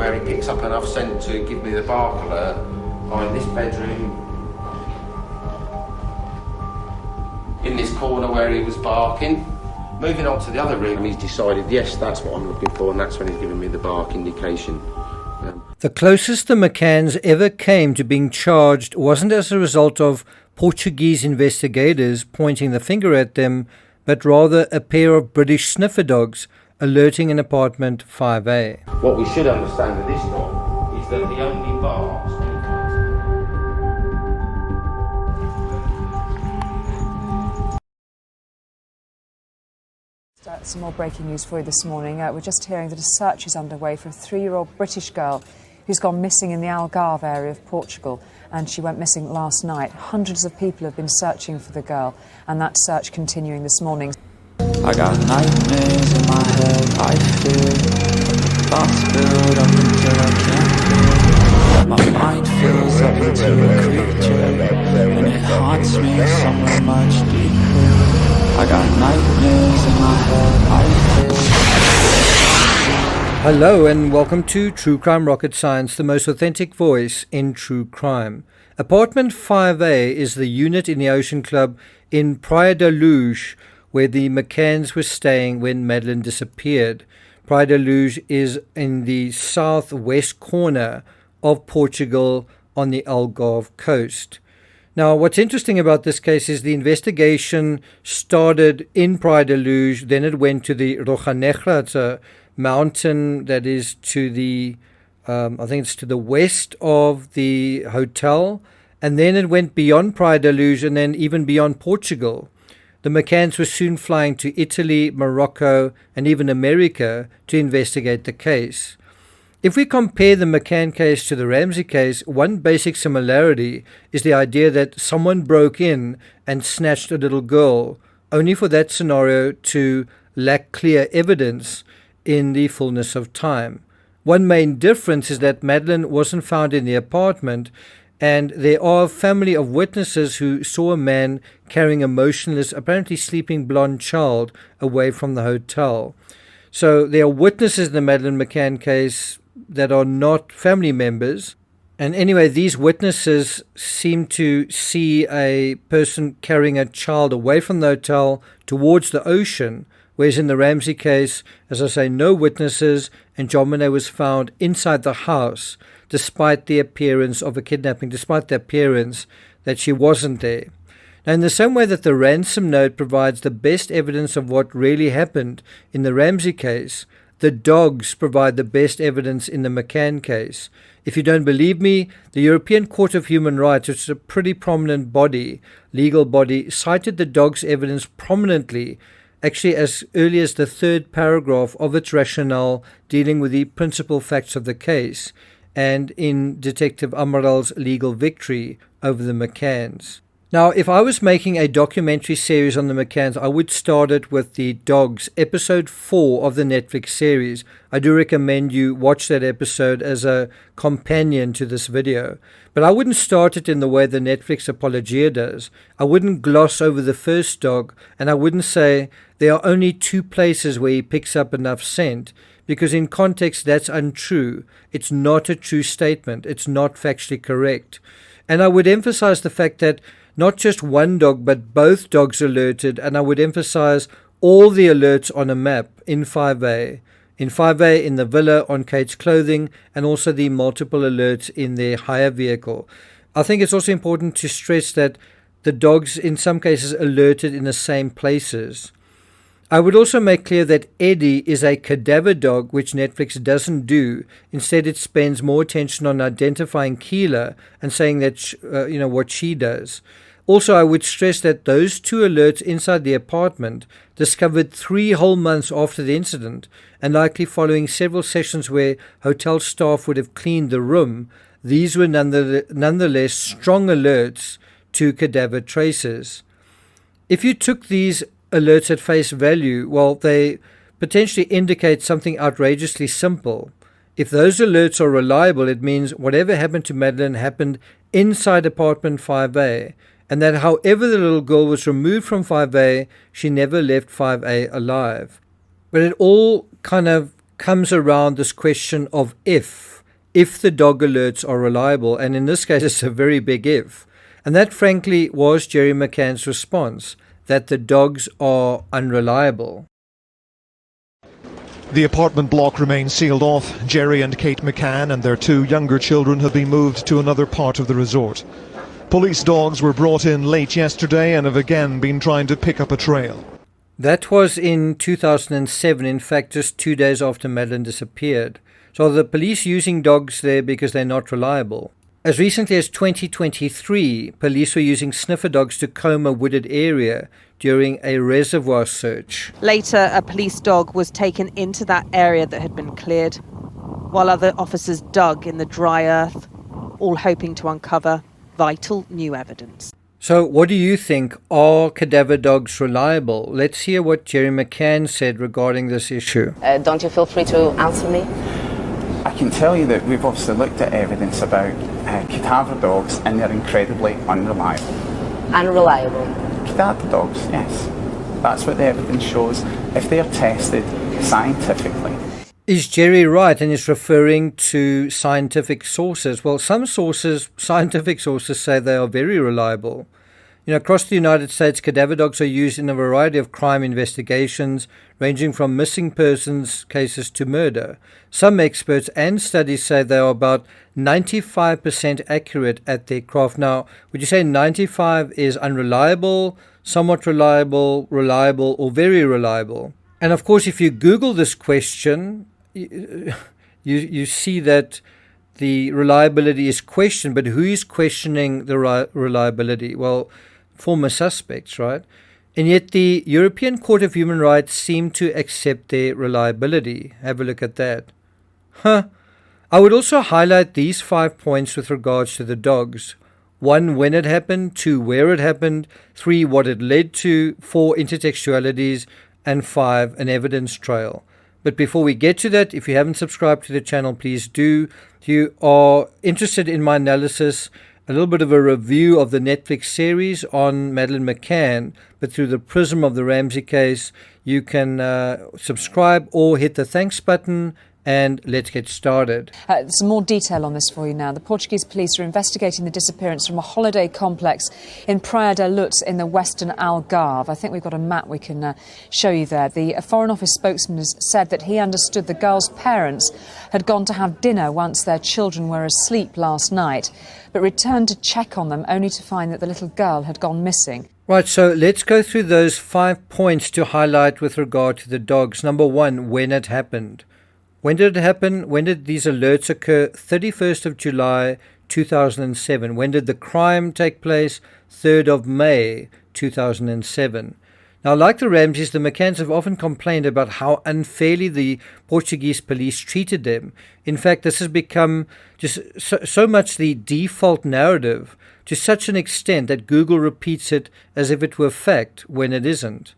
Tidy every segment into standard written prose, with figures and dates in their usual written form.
where he picks up enough scent to give me the bark alert are in this bedroom, in this corner where he was barking. Moving on to the other room, he's decided, yes, that's what I'm looking for, and that's when he's giving me the bark indication. The closest the McCanns ever came to being charged wasn't as a result of Portuguese investigators pointing the finger at them, but rather a pair of British sniffer dogs alerting an apartment 5A. What we should understand with this dog is that he only barks. Some more breaking news for you this morning. We're just hearing that a search is underway for a 3-year-old British girl who's gone missing in the Algarve area of Portugal, and she went missing last night. Hundreds of people have been searching for the girl, and that search continuing this morning. I got nightmares in my head, I fear thoughts build up until I can't feel. My mind fills up into a creature, and it haunts me somewhere much deeper. I got nightmares in my head, I fear. Hello and welcome to True Crime Rocket Science, the most authentic voice in true crime. Apartment 5A is the unit in the Ocean Club in Praia da Luz, where the McCanns were staying when Madeleine disappeared. Praia da Luz is in the southwest corner of Portugal on the Algarve coast. Now, what's interesting about this case is the investigation started in Praia da Luz, then it went to the Roja Negra. It's a mountain that is to the, I think it's to the west of the hotel, and then it went beyond Praia da Luz and then even beyond Portugal. The McCanns were soon flying to Italy, Morocco, and even America to investigate the case. If we compare the McCann case to the Ramsey case, one basic similarity is the idea that someone broke in and snatched a little girl, only for that scenario to lack clear evidence in the fullness of time. One main difference is that Madeleine wasn't found in the apartment, and there are a family of witnesses who saw a man carrying a motionless, apparently sleeping blonde child away from the hotel. So there are witnesses in the Madeleine McCann case that are not family members. And anyway, these witnesses seem to see a person carrying a child away from the hotel towards the ocean, whereas in the Ramsey case, as I say, no witnesses, and JonBenet was found inside the house despite the appearance of a kidnapping, despite the appearance that she wasn't there. Now, in the same way that the ransom note provides the best evidence of what really happened in the Ramsey case, the dogs provide the best evidence in the McCann case. If you don't believe me, the European Court of Human Rights, which is a pretty prominent body, legal body, cited the dogs' evidence prominently, actually as early as the third paragraph of its rationale dealing with the principal facts of the case, and in Detective Amaral's legal victory over the McCanns. Now, if I was making a documentary series on the McCanns, I would start it with the dogs, episode 4 of the Netflix series. I do recommend you watch that episode as a companion to this video. But I wouldn't start it in the way the Netflix Apologia does. I wouldn't gloss over the first dog, and I wouldn't say there are only 2 places where he picks up enough scent, because in context that's untrue. It's not a true statement. It's not factually correct. And I would emphasize the fact that not just one dog, but both dogs alerted, and I would emphasize all the alerts on a map in 5A. In 5A, in the villa, on Kate's clothing, and also the multiple alerts in their hire vehicle. I think it's also important to stress that the dogs, in some cases, alerted in the same places. I would also make clear that Eddie is a cadaver dog, which Netflix doesn't do. Instead, it spends more attention on identifying Keela and saying that, what she does. Also, I would stress that those 2 alerts inside the apartment, discovered 3 whole months after the incident, and likely following several sessions where hotel staff would have cleaned the room, these were nonetheless strong alerts to cadaver traces. If you took these alerts at face value, well, they potentially indicate something outrageously simple. If those alerts are reliable, it means whatever happened to Madeleine happened inside apartment 5A, and that however the little girl was removed from 5A, she never left 5A alive. But it all kind of comes around this question of if. if the dog alerts are reliable, and in this case it's a very big if. And that frankly was Jerry McCann's response, that the dogs are unreliable. The apartment block remains sealed off. Jerry and Kate McCann and their 2 younger children have been moved to another part of the resort. Police dogs were brought in late yesterday and have again been trying to pick up a trail. That was in 2007, in fact just 2 days after Madeleine disappeared. So are the police using dogs there because they're not reliable? As recently as 2023, police were using sniffer dogs to comb a wooded area during a reservoir search. Later, a police dog was taken into that area that had been cleared, while other officers dug in the dry earth, all hoping to uncover vital new evidence. So what do you think? Are cadaver dogs reliable? Let's hear what Jerry McCann said regarding this issue. Don't you feel free to answer me? I can tell you that we've obviously looked at evidence about cadaver dogs and they're incredibly unreliable. Unreliable? Cadaver dogs, yes. That's what the evidence shows. If they're tested scientifically. Is Jerry right and is referring to scientific sources? Well, some sources, scientific sources, say they are very reliable. Across the United States, cadaver dogs are used in a variety of crime investigations, ranging from missing persons cases to murder. Some experts and studies say they are about 95% accurate at their craft. Now, would you say 95 is unreliable, somewhat reliable, reliable, or very reliable? And of course, if you Google this question, you see that the reliability is questioned, but who is questioning the reliability? Well, former suspects, right? And yet the European Court of Human Rights seemed to accept their reliability. Have a look at that. I would also highlight these 5 points with regards to the dogs. 1, when it happened. 2, where it happened. 3, what it led to. 4, intertextualities. And 5, an evidence trail. But before we get to that, if you haven't subscribed to the channel, please do. If you are interested in my analysis, a little bit of a review of the Netflix series on Madeleine McCann, but through the prism of the Ramsey case, you can subscribe or hit the thanks button. And let's get started. Some more detail on this for you now. The Portuguese police are investigating the disappearance from a holiday complex in Praia da Luz in the western Algarve. I think we've got a map we can show you there. The Foreign Office spokesman has said that he understood the girls' parents had gone to have dinner once their children were asleep last night, but returned to check on them only to find that the little girl had gone missing. Right, so let's go through those 5 points to highlight with regard to the dogs. Number 1, when it happened. When did it happen? When did these alerts occur? 31st of July 2007. When did the crime take place? 3rd of May 2007. Now, like the Ramseys, the McCanns have often complained about how unfairly the Portuguese police treated them. In fact, this has become just so much the default narrative, to such an extent that Google repeats it as if it were fact when it isn't.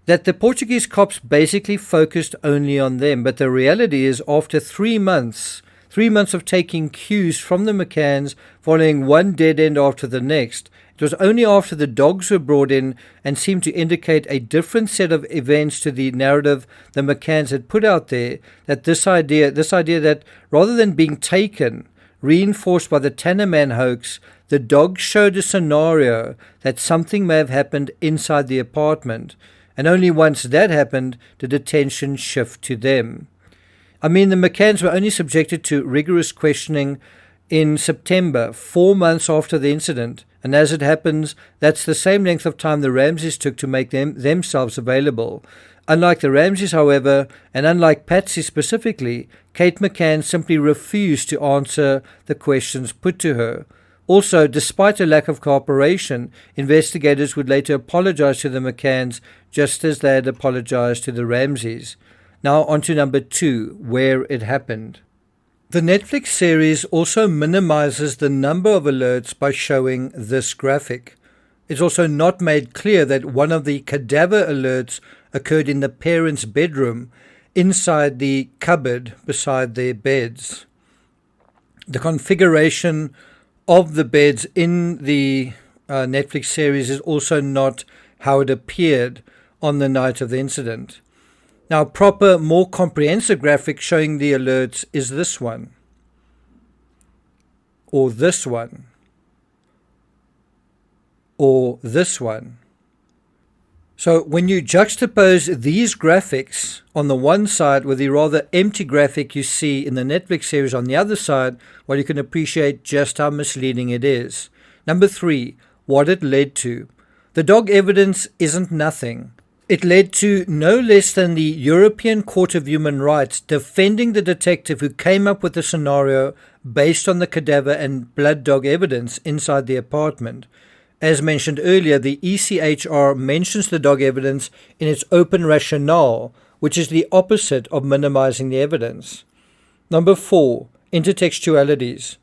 That the Portuguese cops basically focused only on them. But the reality is, after 3 months of taking cues from the McCanns, following one dead end after the next, it was only after the dogs were brought in and seemed to indicate a different set of events to the narrative the McCanns had put out there, that this idea that rather than being taken, reinforced by the Tannerman hoax, the dogs showed a scenario that something may have happened inside the apartment. And only once that happened did attention shift to them. I mean, the McCanns were only subjected to rigorous questioning in September, 4 months after the incident. And as it happens, that's the same length of time the Ramseys took to make themselves available. Unlike the Ramseys, however, and unlike Patsy specifically, Kate McCann simply refused to answer the questions put to her. Also, despite a lack of cooperation, investigators would later apologize to the McCanns, just as they had apologized to the Ramseys. Now on to number 2, where it happened. The Netflix series also minimizes the number of alerts by showing this graphic. It's also not made clear that one of the cadaver alerts occurred in the parents' bedroom, inside the cupboard beside their beds. The configuration of the beds in the Netflix series is also not how it appeared on the night of the incident. Now, proper, more comprehensive graphic showing the alerts is this one. or this one, or this one. So when you juxtapose these graphics on the one side with the rather empty graphic you see in the Netflix series on the other side, well, you can appreciate just how misleading it is. Number 3, what it led to. The dog evidence isn't nothing. It led to no less than the European Court of Human Rights defending the detective who came up with the scenario based on the cadaver and blood dog evidence inside the apartment. As mentioned earlier, the ECHR mentions the dog evidence in its open rationale, which is the opposite of minimizing the evidence. Number 4, intertextualities.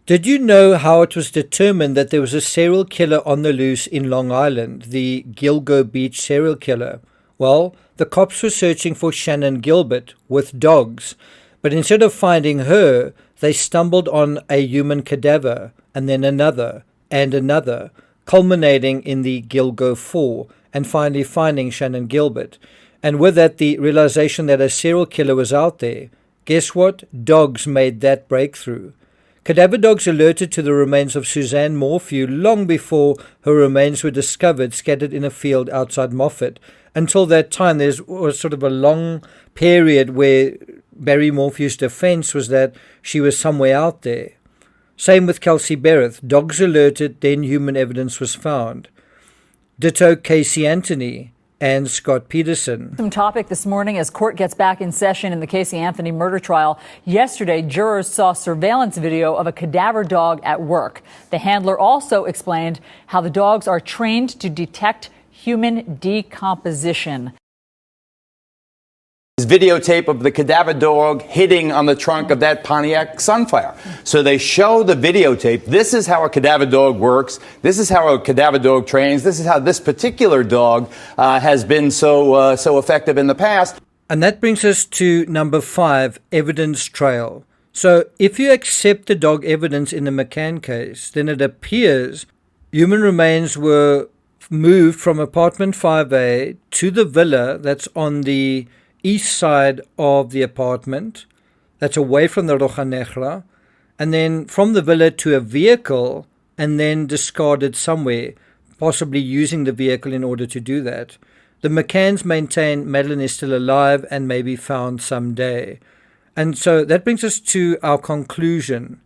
Did you know how it was determined that there was a serial killer on the loose in Long Island, the Gilgo Beach serial killer? Well, the cops were searching for Shannon Gilbert with dogs, but instead of finding her, they stumbled on a human cadaver, and then another, and another, culminating in the Gilgo 4, and finally finding Shannon Gilbert. And with that, the realization that a serial killer was out there. Guess what? Dogs made that breakthrough. Cadaver dogs alerted to the remains of Suzanne Morphew long before her remains were discovered scattered in a field outside Moffat. Until that time, there was sort of a long period where Barry Morphew's defense was that she was somewhere out there. Same with Kelsey Bereth. Dogs alerted, then human evidence was found. Ditto Casey Anthony and Scott Peterson. Some topic this morning as court gets back in session in the Casey Anthony murder trial. Yesterday, jurors saw surveillance video of a cadaver dog at work. The handler also explained how the dogs are trained to detect human decomposition. Videotape of the cadaver dog hitting on the trunk of that Pontiac Sunfire. So they show the videotape. This is how a cadaver dog works. This is how a cadaver dog trains. This is how this particular dog has been so effective in the past. And that brings us to number 5, evidence trail. So if you accept the dog evidence in the McCann case, then it appears human remains were moved from apartment 5A to the villa that's on the east side of the apartment, that's away from the Roja Negra, and then from the villa to a vehicle and then discarded somewhere, possibly using the vehicle in order to do that. The McCanns maintain Madeleine is still alive and may be found someday. And so that brings us to our conclusion.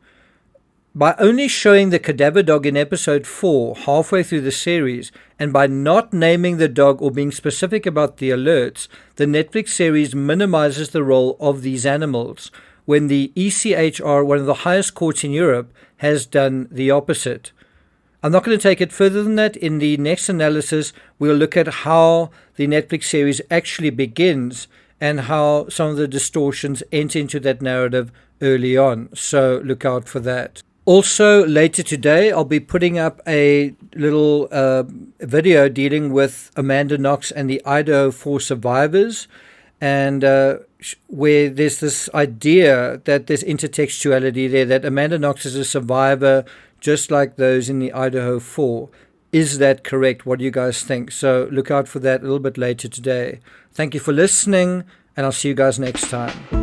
By only showing the cadaver dog in episode 4 halfway through the series, and by not naming the dog or being specific about the alerts, the Netflix series minimizes the role of these animals, when the ECHR, one of the highest courts in Europe, has done the opposite. I'm not going to take it further than that. In the next analysis, we'll look at how the Netflix series actually begins and how some of the distortions enter into that narrative early on. So look out for that. Also, later today, I'll be putting up a little video dealing with Amanda Knox and the Idaho 4 survivors, and where there's this idea that there's intertextuality there, that Amanda Knox is a survivor just like those in the Idaho 4. Is that correct? What do you guys think? So look out for that a little bit later today. Thank you for listening, and I'll see you guys next time.